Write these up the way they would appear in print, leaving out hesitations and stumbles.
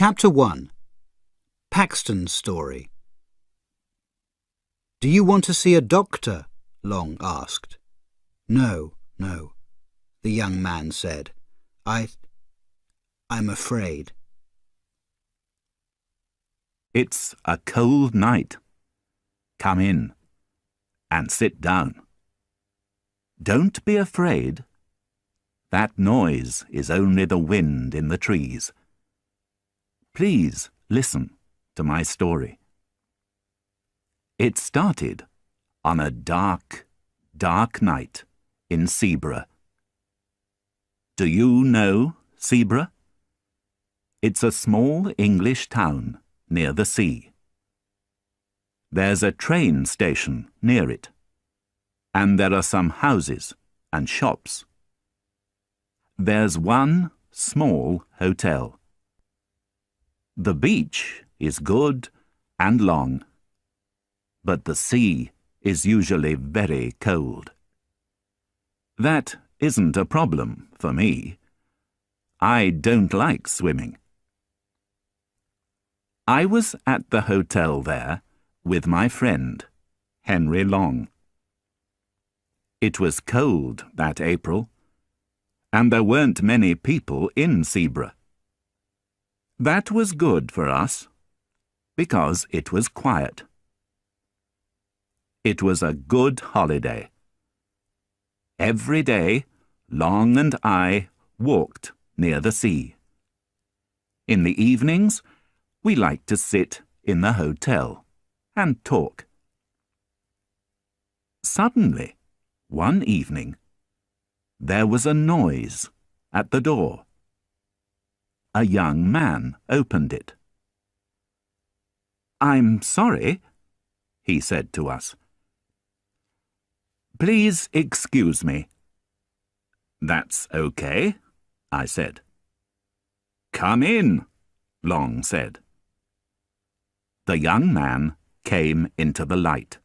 Chapter 1. Paxton's Story. "Do you want to see a doctor?" Long asked. No, the young man said. I'm afraid." "It's a cold night. Come in and sit down. Don't be afraid. That noise is only the wind in the trees. Please listen to my story. It started on a dark night in Sebra. Do you know Sebra? It's a small English town near the sea. There's a train station near it, and there are some houses and shops. There's one small hotel. The beach is good and long, but the sea is usually very cold. That isn't a problem for me. I don't like swimming. I was at the hotel there with my friend, Henry Long. It was cold that April, and there weren't many people in Sebra. That was good for us, because it was quiet. It was a good holiday. Every day, Long and I walked near the sea. In the evenings, we liked to sit in the hotel and talk. Suddenly, one evening, there was a noise at the door. A young man opened it. "I'm sorry," he said to us. "Please excuse me." "That's okay," I said. "Come in," Long said. The young man came into the light.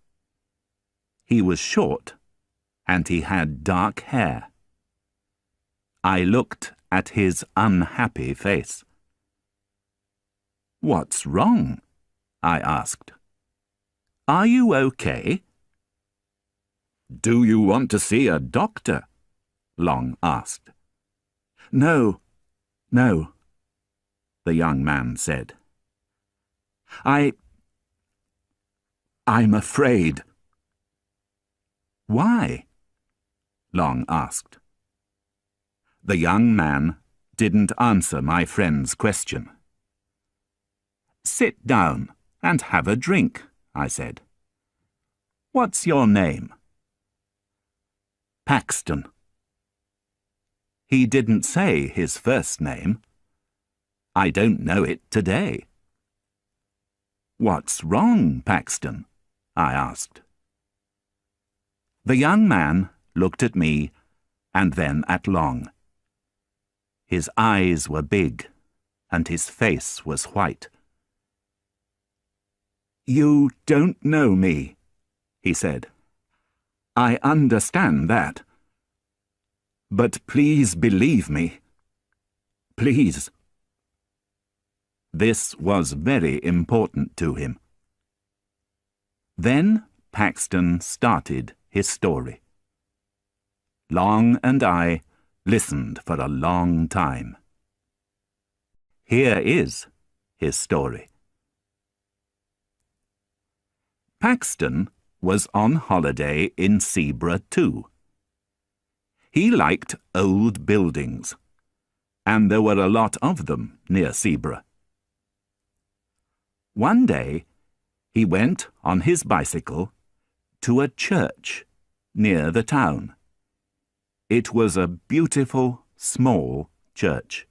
He was short, and he had dark hair. I looked at his unhappy face. "What's wrong?" I asked. "Are you okay?" "Do you want to see a doctor?" Long asked. No, the young man said. I'm afraid." "Why?" Long asked. The young man didn't answer my friend's question. "Sit down and have a drink," I said. "What's your name?" "Paxton." He didn't say his first name. I don't know it today. "What's wrong, Paxton?" I asked. The young man looked at me and then at Long. His eyes were big and his face was white. "You don't know me," he said. "I understand that. But please believe me. Please." This was very important to him. Then Paxton started his story. Long and I listened for a long time. Here is his story. Paxton was on holiday in Sebra too. He liked old buildings, and there were a lot of them near Sebra. One day, he went on his bicycle to a church near the town. It was a beautiful, small church.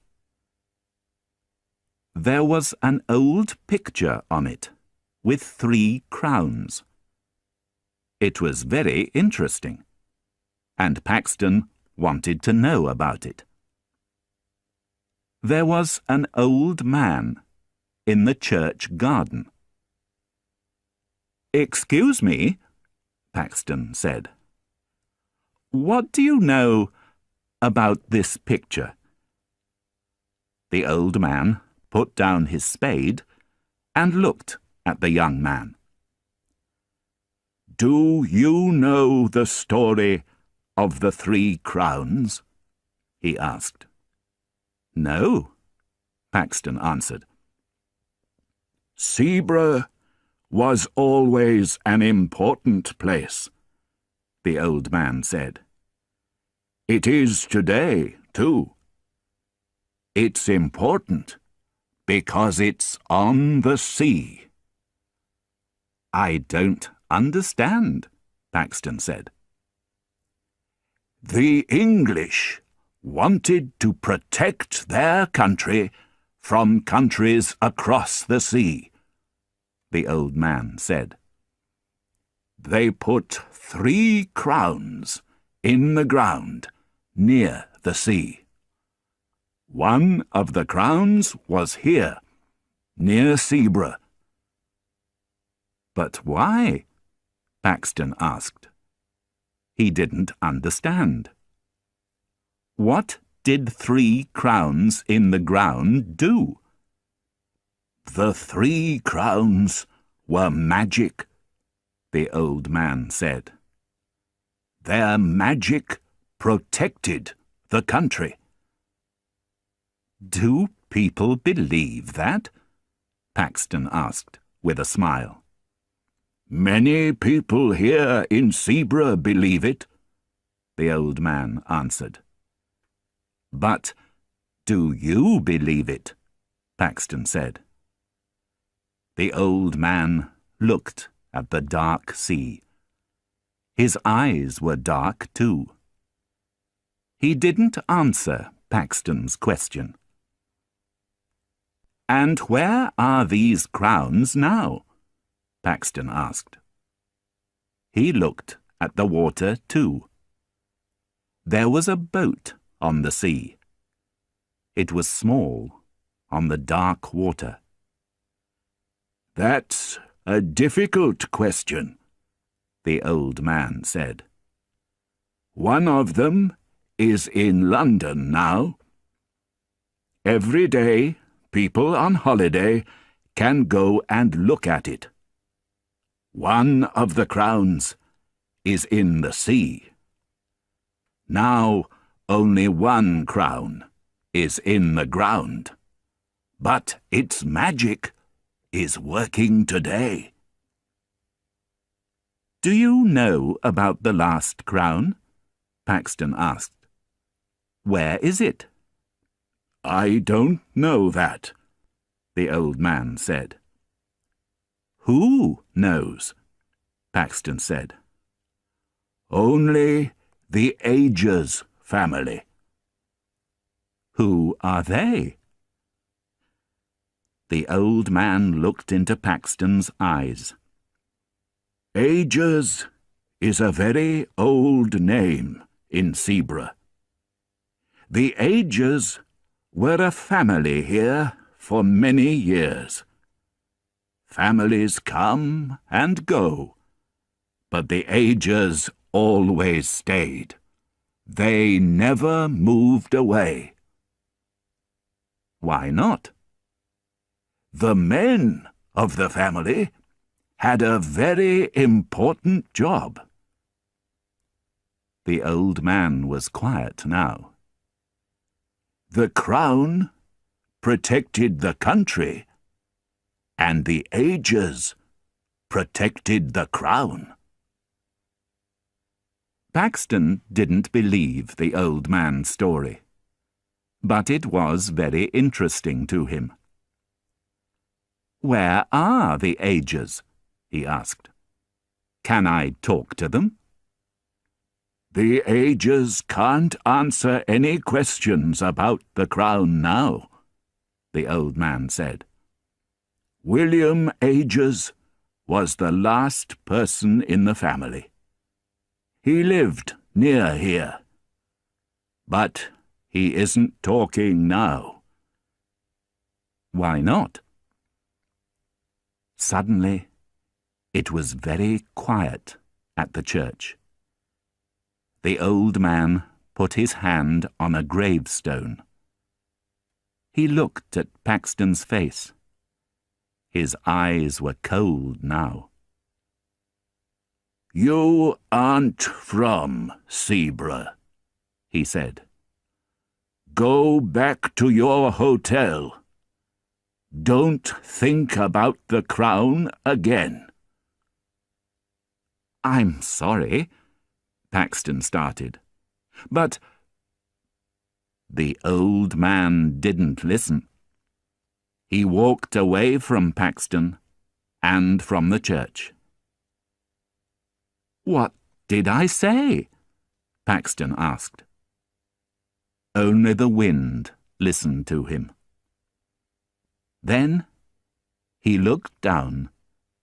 There was an old picture on it, with 3 crowns. It was very interesting, and Paxton wanted to know about it. There was an old man in the church garden. "Excuse me," Paxton said. "What do you know about this picture?" The old man put down his spade and looked at the young man. "Do you know the story of the 3 crowns?" he asked. "No," Paxton answered. "Seabrugh was always an important place," the old man said. "It is today, too. It's important because it's on the sea." "I don't understand," Paxton said. "The English wanted to protect their country from countries across the sea," the old man said. "They put 3 crowns in the ground near the sea. One of the crowns was here, near Seabrugh." "But why?" Paxton asked. He didn't understand. What did 3 crowns in the ground do? "The 3 crowns were magic," the old man said. "Their magic protected the country." "Do people believe that?" Paxton asked, with a smile. "Many people here in Seabrugh believe it," the old man answered. "But do you believe it?" Paxton said. The old man looked at the dark sea. His eyes were dark too. He didn't answer Paxton's question. "And where are these crowns now?" Paxton asked. He looked at the water too. There was a boat on the sea. It was small, on the dark water. "That's a difficult question," the old man said. "One of them is in London now. Every day, people on holiday can go and look at it. One of the crowns is in the sea. Now only 1 crown is in the ground, but its magic is working today." "Do you know about the last crown?" Paxton asked. "Where is it?" "I don't know that," the old man said. "Who knows?" Paxton said. "Only the Agers family." "Who are they?" The old man looked into Paxton's eyes. "Agers is a very old name in Seabrugh. The Agers were a family here for many years. Families come and go, but the Agers always stayed. They never moved away." "Why not?" "The men of the family had a very important job." The old man was quiet now. "The crown protected the country, and the Agers protected the crown." Paxton didn't believe the old man's story, but it was very interesting to him. "Where are the Agers?" he asked. "Can I talk to them?" "The Agers can't answer any questions about the crown now," the old man said. "William Agers was the last person in the family. He lived near here, but he isn't talking now." "Why not?" Suddenly, it was very quiet at the church. The old man put his hand on a gravestone. He looked at Paxton's face. His eyes were cold now. "You aren't from Zebra," he said. "Go back to your hotel. Don't think about the crown again." "I'm sorry," Paxton started. "But—" The old man didn't listen. He walked away from Paxton and from the church. "What did I say?" Paxton asked. Only the wind listened to him. Then he looked down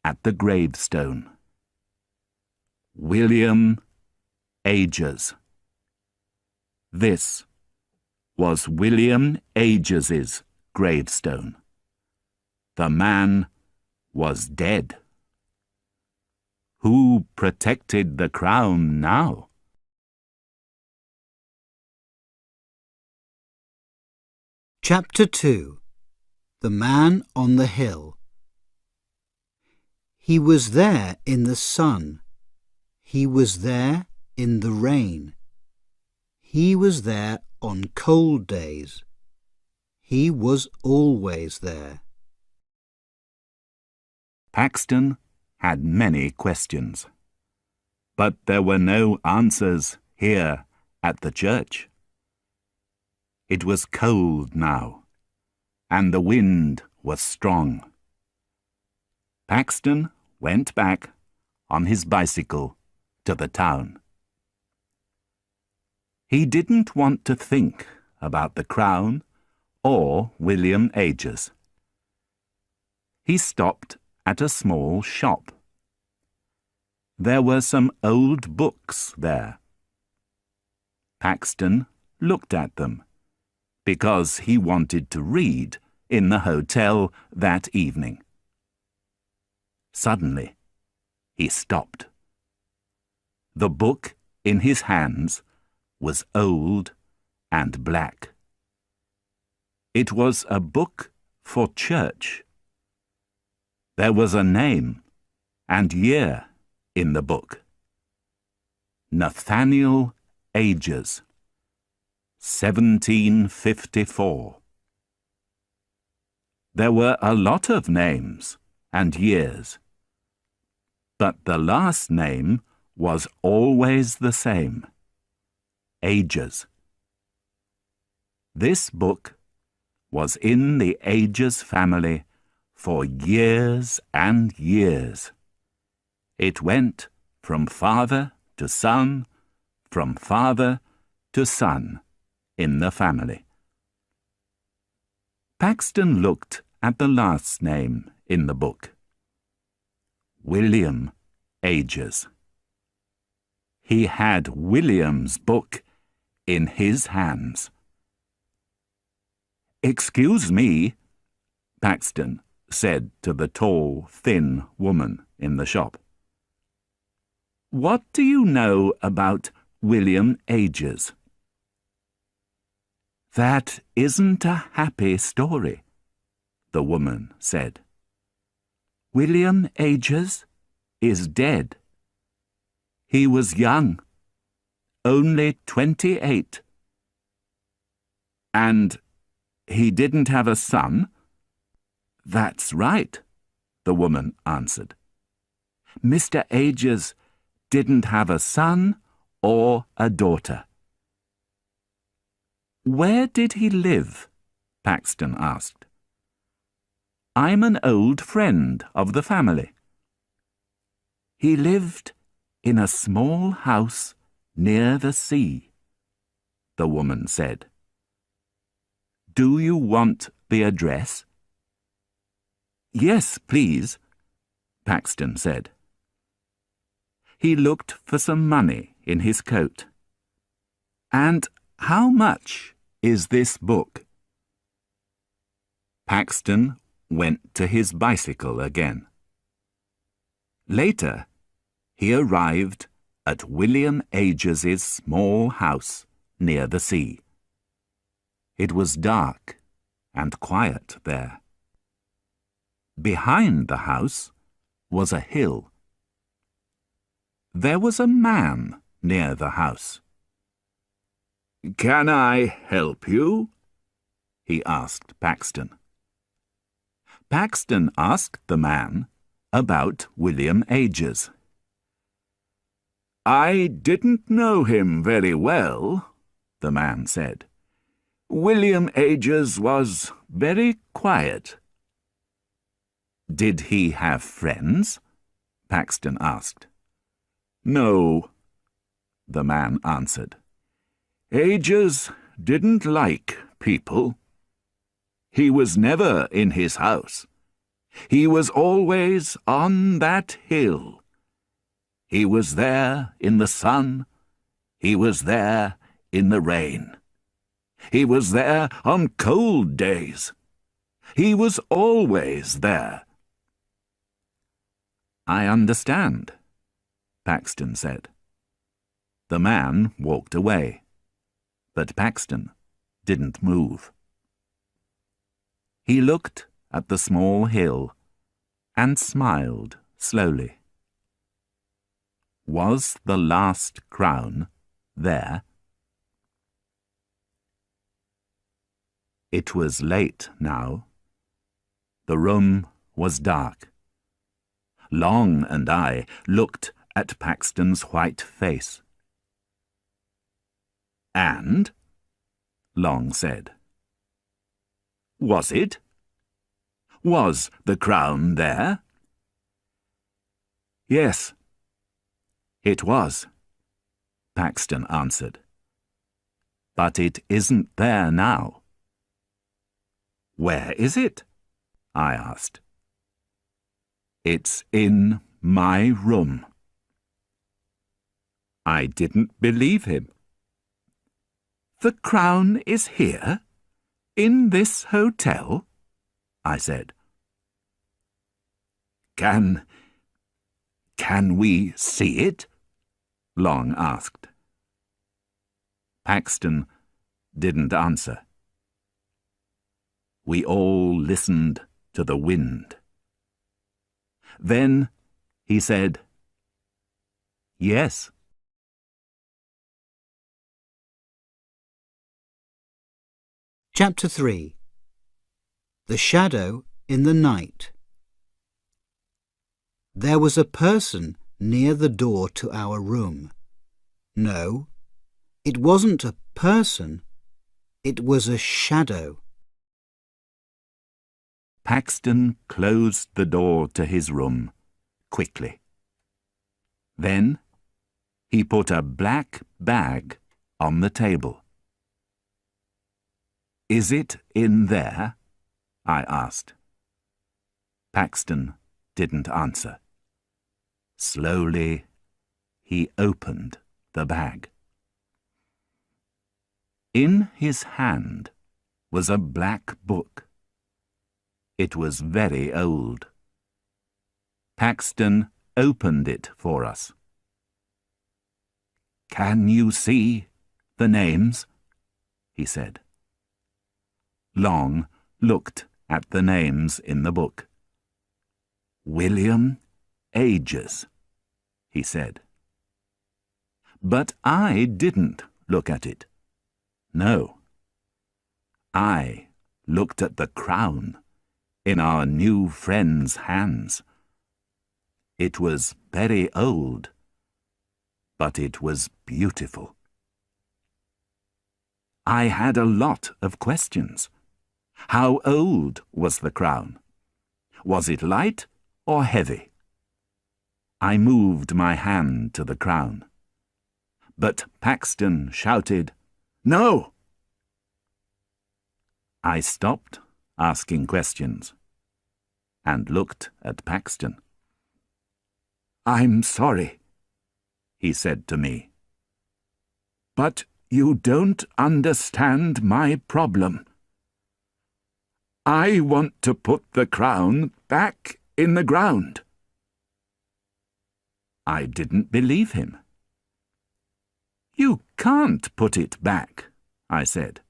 at the gravestone. William Ages. This was William Ages's gravestone. The man was dead. Who protected the crown now? Chapter 2. The Man on the Hill. He was there in the sun. He was there in the rain. He was there on cold days. He was always there. Paxton had many questions, but there were no answers here at the church. It was cold now, and the wind was strong. Paxton went back on his bicycle to the town. He didn't want to think about the crown or William Ages. He stopped at a small shop. There were some old books there. Paxton looked at them because he wanted to read in the hotel that evening. Suddenly, he stopped. The book in his hands was old and black. It was a book for church. There was a name and year in the book. Nathaniel Ages, 1754. There were a lot of names and years, but the last name was always the same: Ages. This book was in the Ages family for years and years. It went from father to son, from father to son in the family. Paxton looked at the last name in the book: William Ages. He had William's book in his hands. "Excuse me," Paxton said to the tall, thin woman in the shop. "What do you know about William Ages?" "That isn't a happy story," the woman said. "William Ages is dead. He was young, only 28. And he didn't have a son?" "That's right," the woman answered. "Mr. Ages didn't have a son or a daughter." "Where did he live?" Paxton asked. "I'm an old friend of the family." "He lived in a small house near the sea," the woman said. "Do you want the address?" "Yes, please," Paxton said. He looked for some money in his coat. "And how much is this book?" Paxton went to his bicycle again. Later, he arrived at William Ages's small house near the sea. It was dark and quiet there. Behind the house was a hill. There was a man near the house. "Can I help you?" he asked Paxton. Paxton asked the man about William Ages. "I didn't know him very well," the man said. "William Ages was very quiet." "Did he have friends?" Paxton asked. "No," the man answered. "Ages didn't like people. He was never in his house. He was always on that hill. He was there in the sun. He was there in the rain. He was there on cold days. He was always there." "I understand," Paxton said. The man walked away, but Paxton didn't move. He looked at the small hill and smiled slowly. Was the last crown there? It was late now. The room was dark. Long and I looked at Paxton's white face. "And?" Long said. "Was it? Was the crown there?" "Yes, it was," Paxton answered. "But it isn't there now." "Where is it?" I asked. "It's in my room." I didn't believe him. "The crown is here? In this hotel?" I said. Can we see it?" Long asked. Paxton didn't answer. We all listened to the wind. Then he said, "Yes." Chapter 3. The Shadow in the Night. There was a person near the door to our room. No, it wasn't a person, it was a shadow. Paxton closed the door to his room quickly. Then he put a black bag on the table. "Is it in there?" I asked. Paxton didn't answer. Slowly, he opened the bag. In his hand was a black book. It was very old. Paxton opened it for us. "Can you see the names?" he said. Long looked at the names in the book. "William Ages," he said. But I didn't look at it. No. I looked at the crown in our new friend's hands. It was very old, but it was beautiful. I had a lot of questions. How old was the crown? Was it light or heavy? I moved my hand to the crown. But Paxton shouted, "No!" I stopped asking questions and looked at Paxton. "I'm sorry," he said to me. "But you don't understand my problem. I want to put the crown back in the ground." I didn't believe him. "You can't put it back," I said.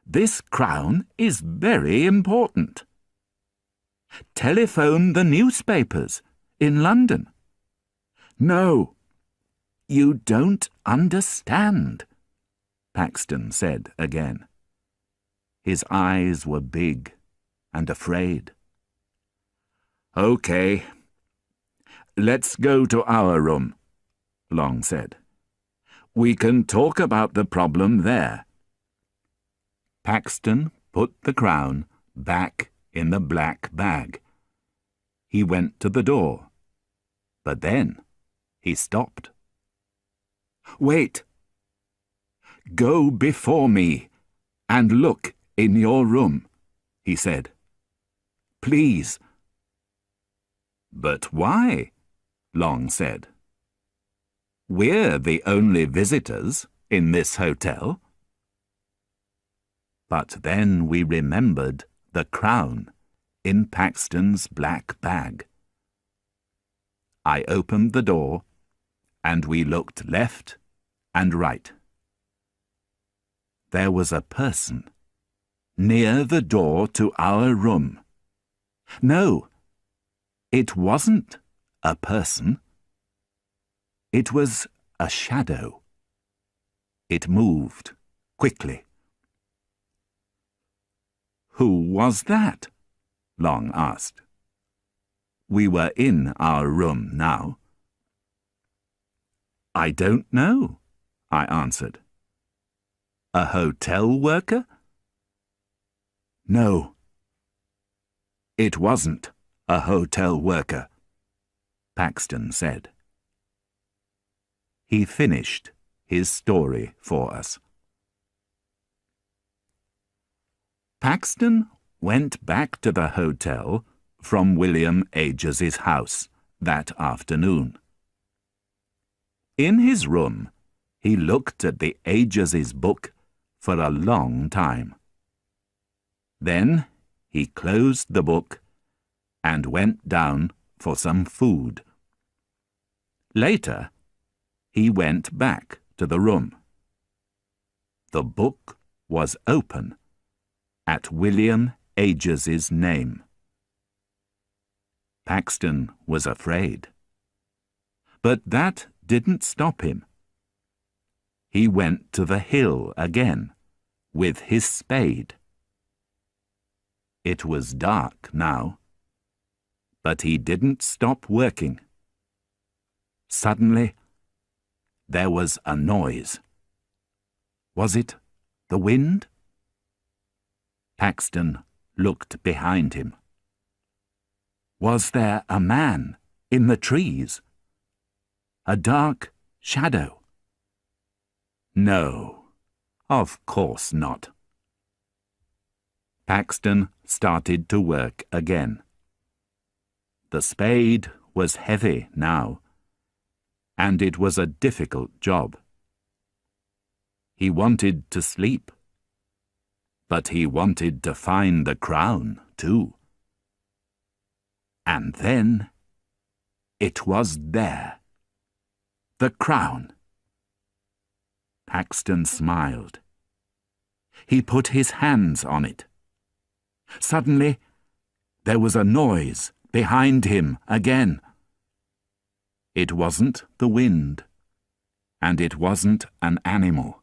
This crown is very important. Telephone the newspapers in London. No, you don't understand, Paxton said again. His eyes were big and afraid. Okay, let's go to our room, Long said. We can talk about the problem there. Paxton put the crown back in the black bag. He went to the door, but then he stopped. Wait! Go before me and look in your room, he said. Please. But why? Long said. We're the only visitors in this hotel. But then we remembered the crown in Paxton's black bag. I opened the door, and we looked left and right. There was a person near the door to our room. No, it wasn't a person. It was a shadow. It moved quickly. Who was that? Long asked. We were in our room now. I don't know, I answered. A hotel worker? No. It wasn't a hotel worker, Paxton said. He finished his story for us. Paxton went back to the hotel from William Ages's house that afternoon. In his room, he looked at the Ages's book for a long time. Then he closed the book and went down for some food. Later, he went back to the room. The book was open at William Ages's name. Paxton was afraid. But that didn't stop him. He went to the hill again with his spade. It was dark now, but he didn't stop working. Suddenly, there was a noise. Was it the wind? Paxton looked behind him. Was there a man in the trees? A dark shadow? No, of course not. Paxton started to work again. The spade was heavy now, and it was a difficult job. He wanted to sleep, but he wanted to find the crown too. And then it was there. The crown. Paxton smiled. He put his hands on it. Suddenly, there was a noise behind him again. It wasn't the wind, and it wasn't an animal.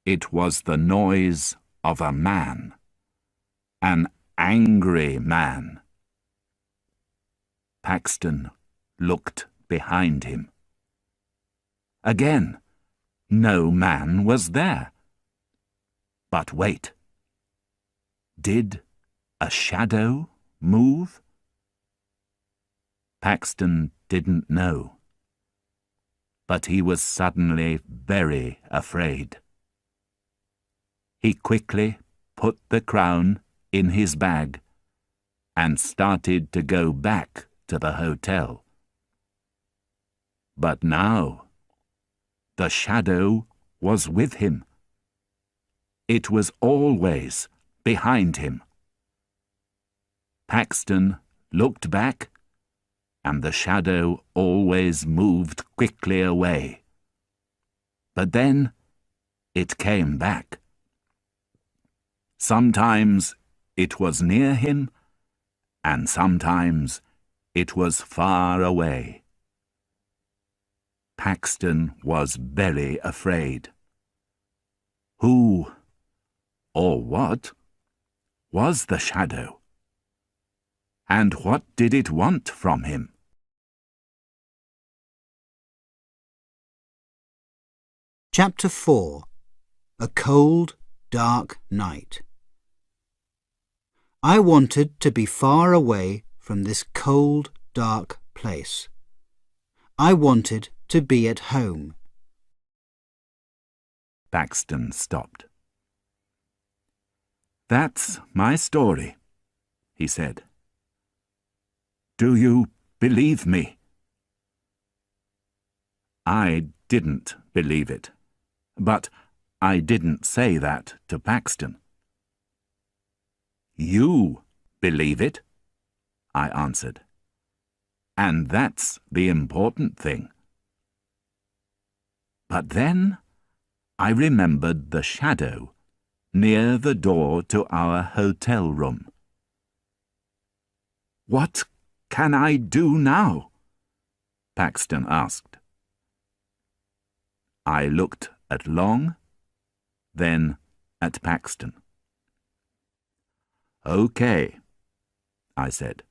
It was the noise of a man, an angry man. Paxton looked behind him. Again, no man was there. But wait. Did a shadow move? Paxton didn't know. But he was suddenly very afraid. He quickly put the crown in his bag and started to go back to the hotel. But now, the shadow was with him. It was always behind him. Paxton looked back, and the shadow always moved quickly away. But then it came back. Sometimes it was near him, and sometimes it was far away. Paxton was very afraid. Who, or what, was the shadow? And what did it want from him? Chapter 4. A Cold, Dark Night. I wanted to be far away from this cold, dark place. I wanted to be at home. Paxton stopped. "That's my story," he said. "Do you believe me?" I didn't believe it, but I didn't say that to Paxton. "You believe it," I answered, "and that's the important thing." But then I remembered the shadow near the door to our hotel room. "What can I do now?" Paxton asked. I looked at Long, then at Paxton. "Okay," I said.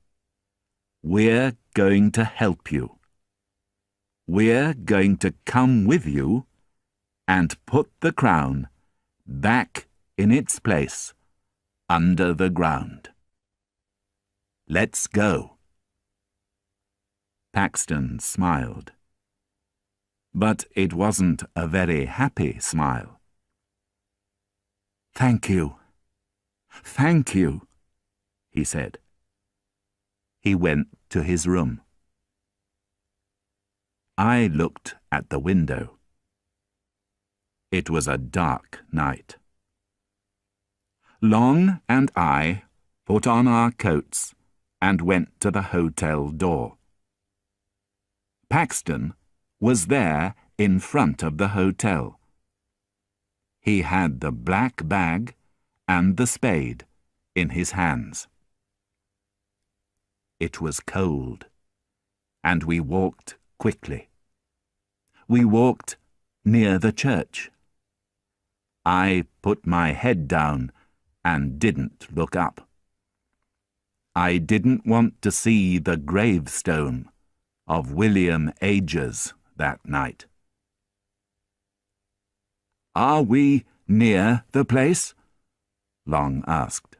"We're going to help you. We're going to come with you and put the crown back in its place under the ground. Let's go." Paxton smiled. But it wasn't a very happy smile. "Thank you. Thank you," he said. He went to his room. I looked at the window. It was a dark night. Long and I put on our coats and went to the hotel door. Paxton was there in front of the hotel. He had the black bag and the spade in his hands. It was cold, and we walked quickly. We walked near the church. I put my head down and didn't look up. I didn't want to see the gravestone of William Agers that night. "Are we near the place?" Long asked.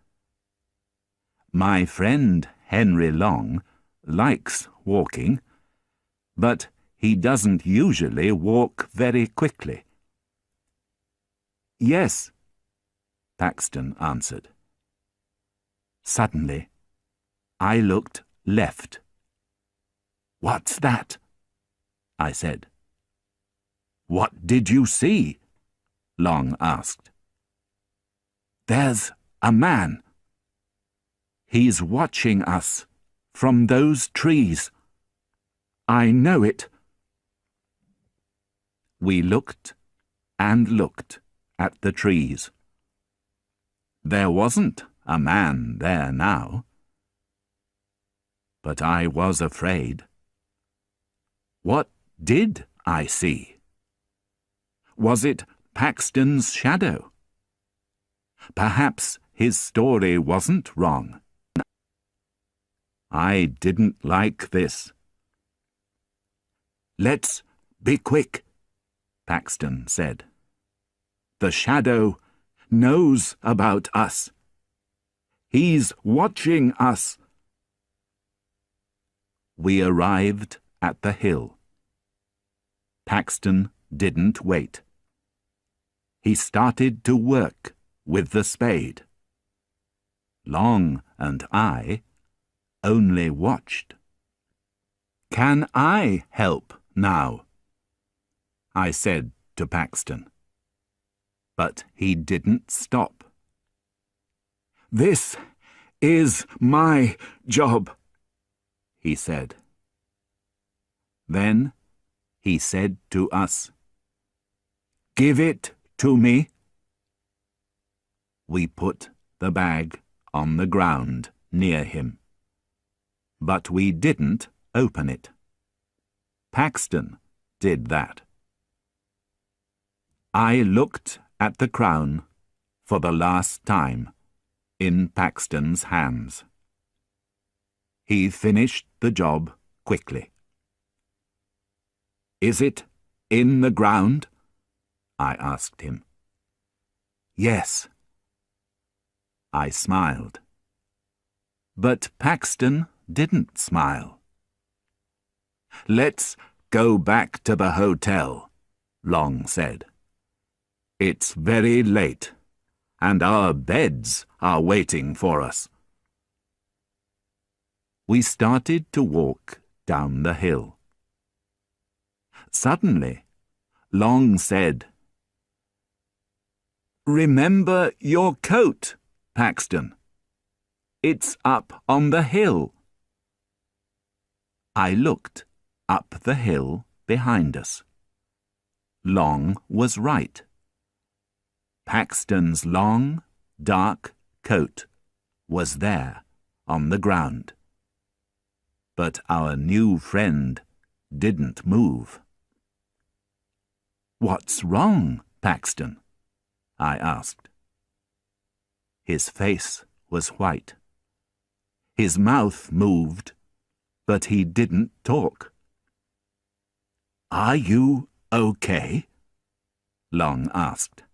My friend Henry Long likes walking, but he doesn't usually walk very quickly. "Yes," Paxton answered. Suddenly, I looked left. "What's that?" I said. "What did you see?" Long asked. "There's a man. He's watching us from those trees. I know it." We looked and looked at the trees. There wasn't a man there now. But I was afraid. What did I see? Was it Paxton's shadow? Perhaps his story wasn't wrong. I didn't like this. "Let's be quick," Paxton said. "The shadow knows about us. He's watching us." We arrived at the hill. Paxton didn't wait. He started to work with the spade. Long and I only watched. "Can I help now?" I said to Paxton. But he didn't stop. "This is my job," he said. Then he said to us, "Give it to me." We put the bag on the ground near him. But we didn't open it. Paxton did that. I looked at the crown for the last time in Paxton's hands. He finished the job quickly. "Is it in the ground?" I asked him. "Yes." I smiled. But Paxton didn't smile. "Let's go back to the hotel," Long said. "It's very late, and our beds are waiting for us." We started to walk down the hill. Suddenly, Long said, "Remember your coat, Paxton. It's up on the hill." I looked up the hill behind us. Long was right. Paxton's long, dark coat was there on the ground. But our new friend didn't move. "What's wrong, Paxton?" I asked. His face was white. His mouth moved, but he didn't talk. "Are you okay?" Long asked.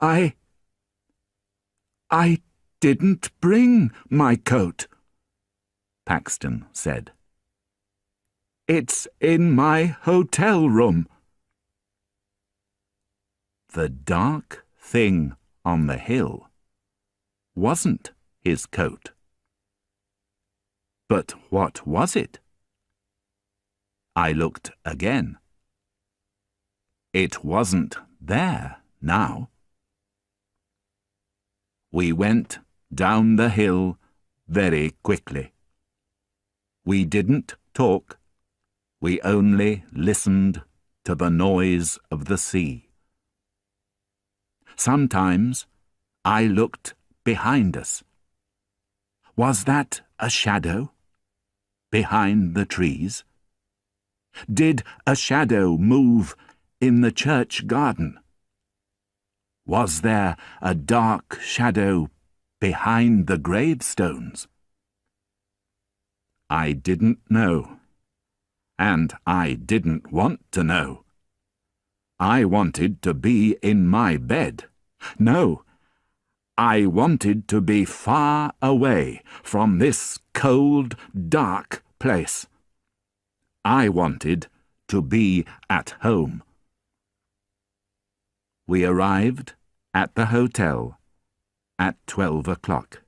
I didn't bring my coat," Paxton said. "It's in my hotel room." The dark thing on the hill wasn't his coat. But what was it? I looked again. It wasn't there now. We went down the hill very quickly. We didn't talk. We only listened to the noise of the sea. Sometimes I looked behind us. Was that a shadow behind the trees? Did a shadow move in the church garden? Was there a dark shadow behind the gravestones? I didn't know, and I didn't want to know. I wanted to be in my bed. No, I wanted to be far away from this cold, dark place. I wanted to be at home. We arrived at the hotel at 12 o'clock.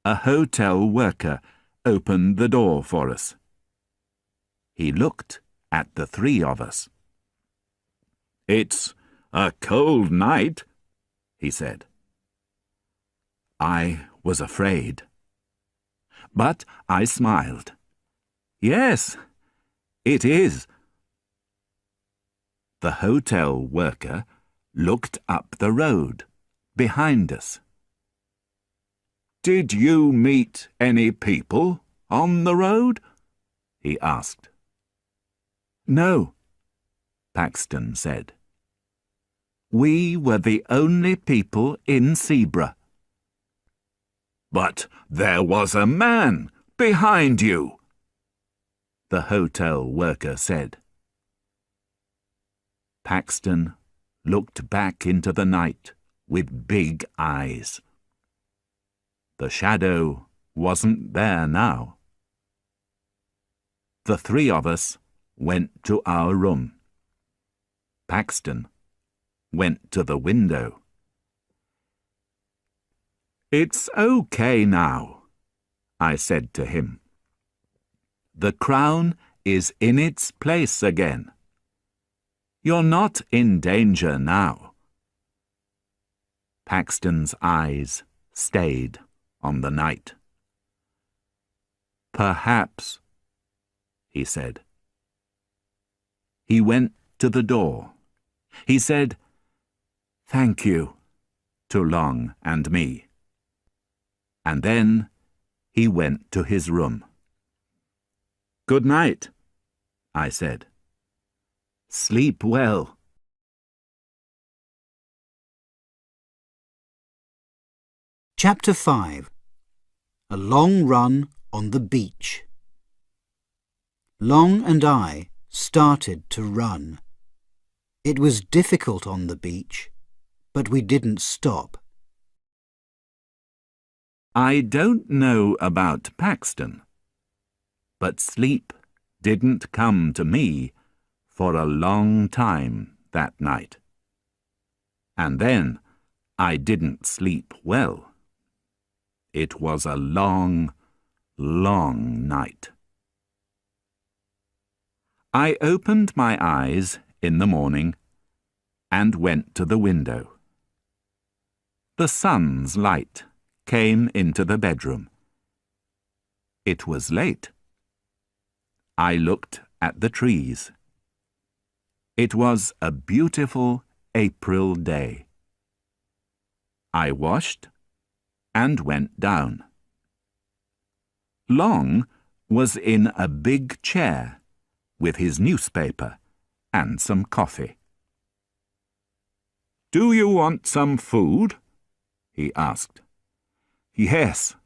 A hotel worker opened the door for us. He looked at the three of us. "It's a cold night," he said. I was afraid. But I smiled. "Yes, it is." The hotel worker looked up the road behind us. "Did you meet any people on the road?" he asked. "No," Paxton said. "We were the only people in Zebra." "But there was a man behind you," the hotel worker said. Paxton looked back into the night with big eyes. The shadow wasn't there now. The three of us went to our room. Paxton went to the window. "It's okay now," I said to him. "The crown is in its place again. You're not in danger now." Paxton's eyes stayed on the night. "Perhaps," he said. He went to the door. He said, "Thank you," to Long and me. And then he went to his room. "Good night," I said. "Sleep well." Chapter 5. A long run on the beach. Long and I started to run. It was difficult on the beach, but we didn't stop. I don't know about Paxton, but sleep didn't come to me for a long time that night. And then I didn't sleep well. It was a long, long night. I opened my eyes in the morning and went to the window. The sun's light came into the bedroom. It was late. I looked at the trees. It was a beautiful April day. I washed and went down. Long was in a big chair with his newspaper and some coffee. "Do you want some food?" he asked. "Yes."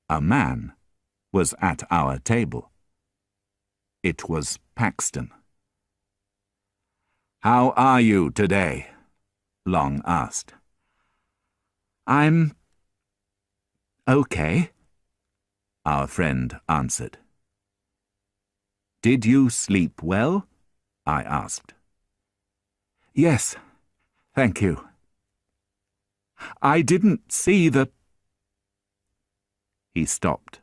A man was at our table. It was Paxton. "How are you today?" Long asked. "I'm okay," our friend answered. "Did you sleep well?" I asked. "Yes, thank you. I didn't see the—" He stopped.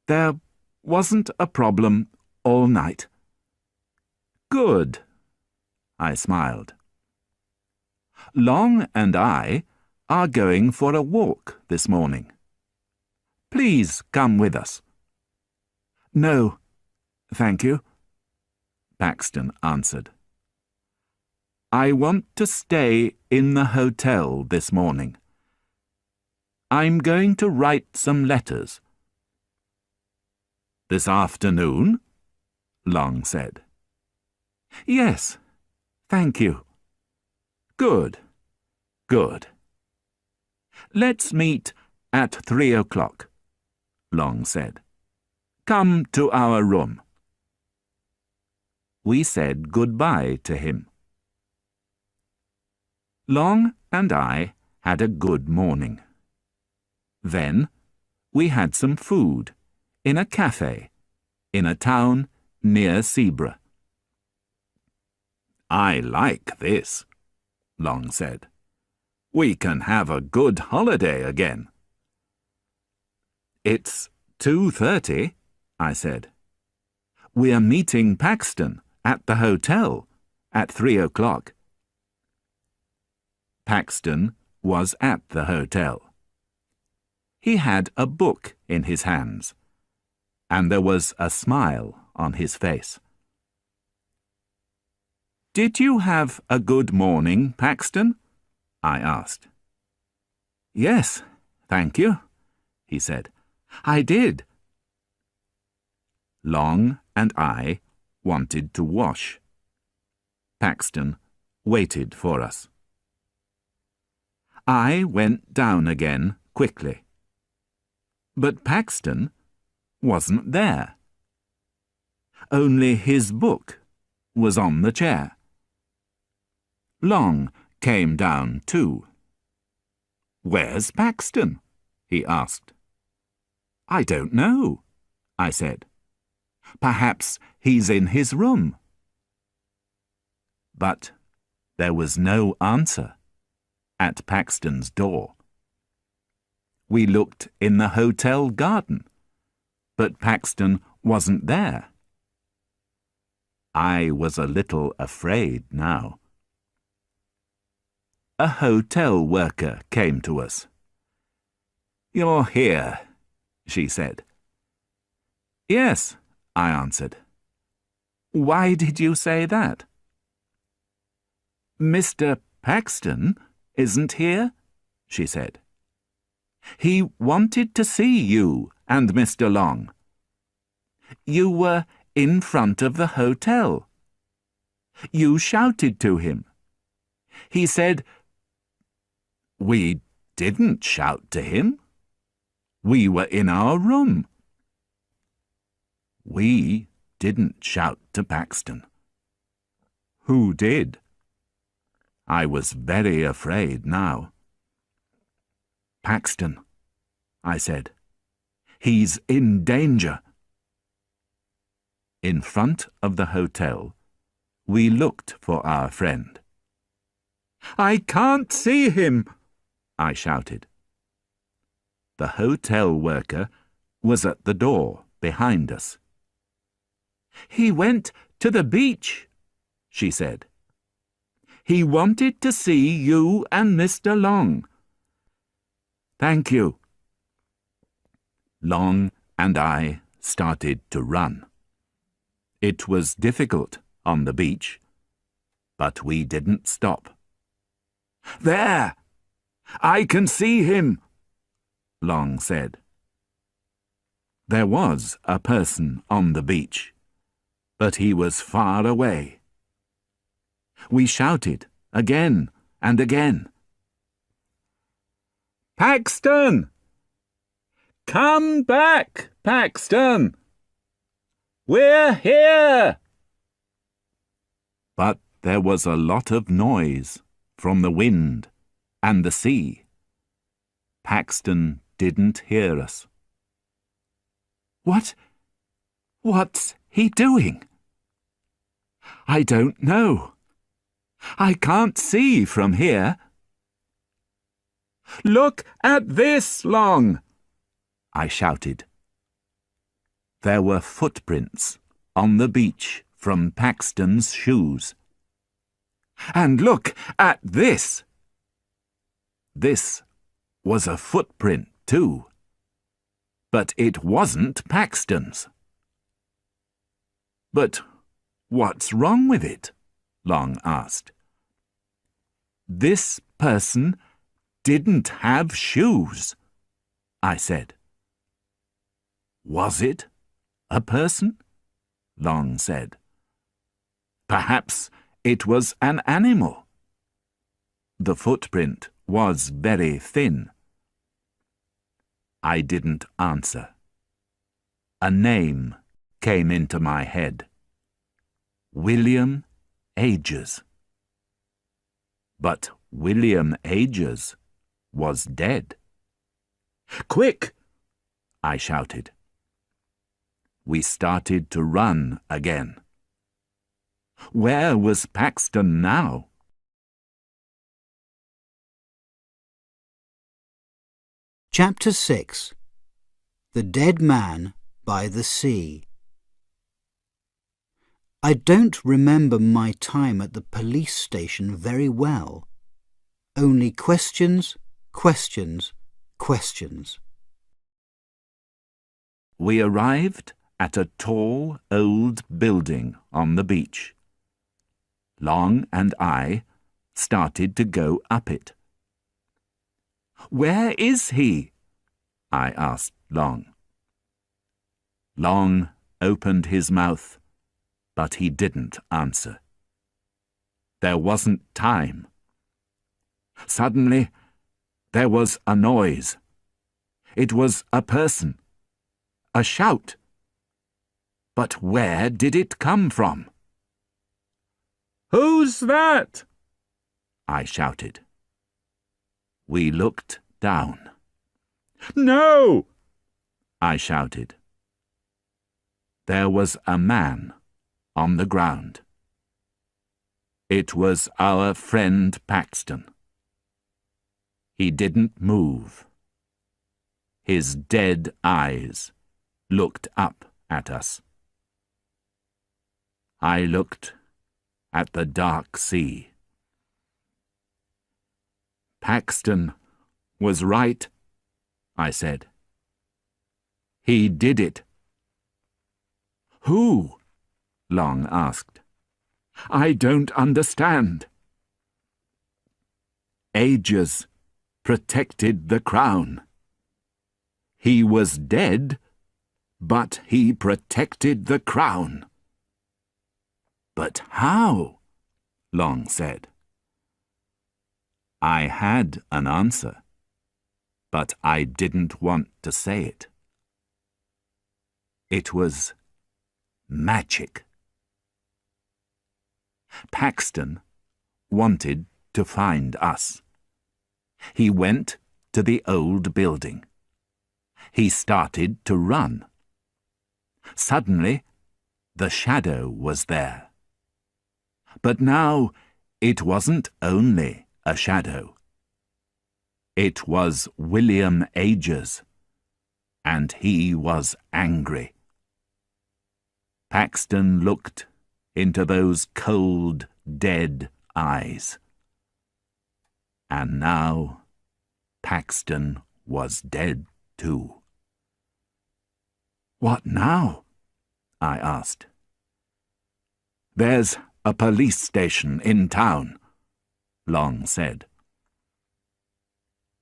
"There wasn't a problem all night." "Good," I smiled. "Long and I are going for a walk this morning. Please come with us." "No, thank you," Paxton answered. "I want to stay in the hotel this morning. I'm going to write some letters." "This afternoon?" Long said. "Yes, thank you." "Good, good. Let's meet at 3 o'clock, Long said. "Come to our room." We said goodbye to him. Long and I had a good morning. Then we had some food in a cafe in a town near Sebra. "I like this," Long said. "We can have a good holiday again." "It's 2:30, I said. "We're meeting Paxton at the hotel at 3 o'clock. Paxton was at the hotel. He had a book in his hands, and there was a smile on his face. "Did you have a good morning, Paxton?" I asked. "Yes, thank you," he said. "I did." Long and I wanted to wash. Paxton waited for us. I went down again quickly. But Paxton wasn't there. Only his book was on the chair. Long came down too. "Where's Paxton?" he asked. "I don't know," I said. "Perhaps he's in his room." But there was no answer at Paxton's door. We looked in the hotel garden, but Paxton wasn't there. I was a little afraid now. A hotel worker came to us. "You're here," she said. "Yes," I answered. "Why did you say that?" "Mr. Paxton isn't here," she said. "He wanted to see you and Mr. Long. You were in front of the hotel. You shouted to him. He said—" "We didn't shout to him. We were in our room." "We didn't shout to Paxton. Who did?" I was very afraid now. "Paxton," I said. "He's in danger." In front of the hotel, we looked for our friend. "I can't see him," I shouted. The hotel worker was at the door behind us. "He went to the beach," she said. "He wanted to see you and Mr. Long." "Thank you." Long and I started to run. It was difficult on the beach, but we didn't stop. "There! I can see him," Long said. There was a person on the beach, but he was far away. We shouted again and again. "Paxton! Come back, Paxton! We're here!" But there was a lot of noise from the wind and the sea. Paxton didn't hear us. What's he doing?" "I don't know. I can't see from here." "Look at this, Long!" I shouted. There were footprints on the beach from Paxton's shoes. "And look at this!" This was a footprint too, but it wasn't Paxton's. "But what's wrong with it?" Long asked. "This person didn't have shoes," I said. "Was it a person?" Long said. "Perhaps it was an animal." The footprint was very thin. I didn't answer. A name came into my head. William Agers. But William Agers was dead. "Quick!" I shouted. We started to run again. Where was Paxton now? Chapter 6. The Dead Man by the Sea. I don't remember my time at the police station very well. Only questions, questions, questions. We arrived at a tall, old building on the beach. Long and I started to go up it. "Where is he?" I asked Long. Long opened his mouth, but he didn't answer. There wasn't time. Suddenly, there was a noise. It was a person. A shout. But where did it come from? "Who's that?" I shouted. We looked down. "No!" I shouted. There was a man on the ground. It was our friend Paxton. He didn't move. His dead eyes looked up at us. I looked at the dark sea. "Paxton was right," I said. "He did it." "Who?" Long asked. "I don't understand." Ages protected the crown. He was dead, but he protected the crown. But how? Long said. I had an answer, but I didn't want to say it. It was magic. Paxton wanted to find us. He went to the old building. He started to run. Suddenly, the shadow was there. But now it wasn't only a shadow. It was William Ages, and he was angry. Paxton looked into those cold, dead eyes. And now Paxton was dead too. What now? I asked. There's a police station in town, Long said.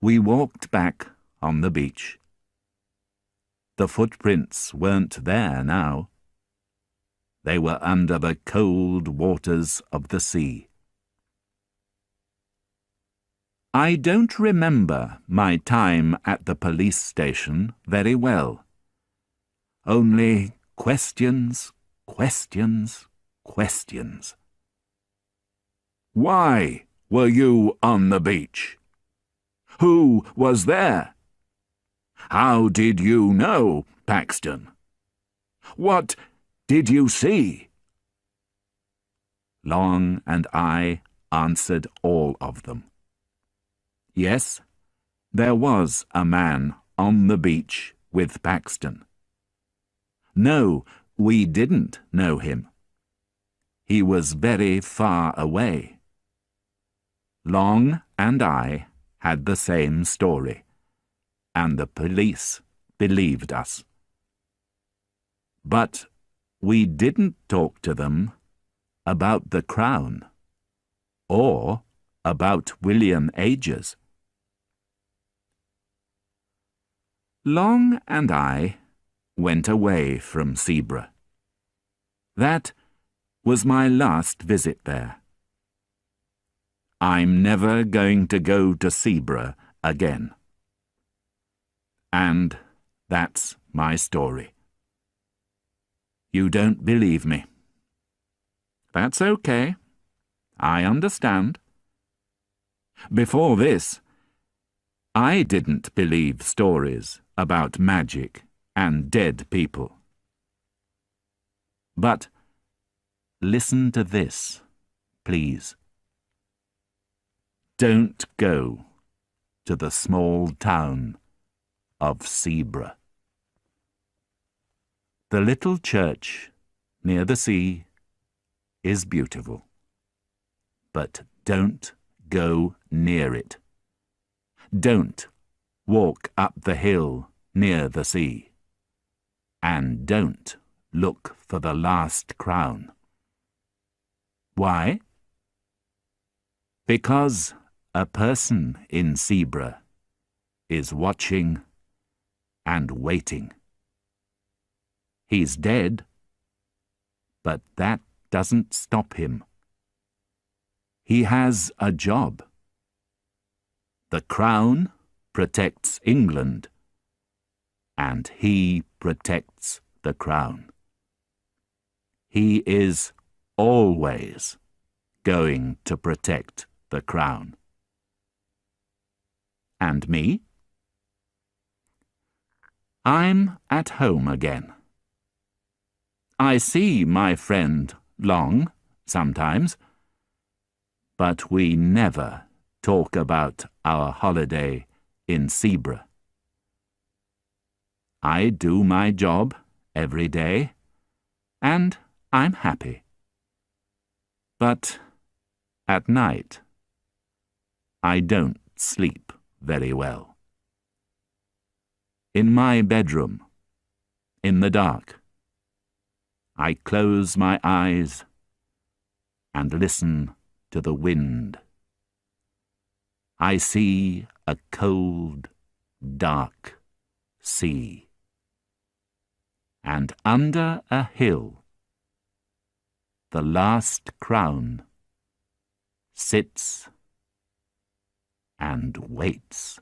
We walked back on the beach. The footprints weren't there now. They were under the cold waters of the sea. I don't remember my time at the police station very well. Only questions, questions, questions. Why were you on the beach? Who was there? How did you know, Paxton? What did you see? Long and I answered all of them. Yes, there was a man on the beach with Paxton. No, we didn't know him. He was very far away. Long and I had the same story, and the police believed us. But we didn't talk to them about the crown or about William Ages. Long and I went away from Zebra. That was my last visit there. I'm never going to go to Zebra again. And that's my story. You don't believe me. That's okay. I understand. Before this, I didn't believe stories about magic and dead people. But listen to this, please. Don't go to the small town of Zebra. The little church near the sea is beautiful, but don't go near it. Don't walk up the hill near the sea, and don't look for the last crown. Why? Because a person in Zebra is watching and waiting. He's dead, but that doesn't stop him. He has a job. The crown protects England, and he protects the crown. He is always going to protect the crown. And me? I'm at home again. I see my friend Long sometimes, but we never talk about our holiday in Zebra. I do my job every day, and I'm happy. But at night, I don't sleep very well. In my bedroom, in the dark, I close my eyes and listen to the wind. I see a cold, dark sea. And under a hill, the last crown sits and waits.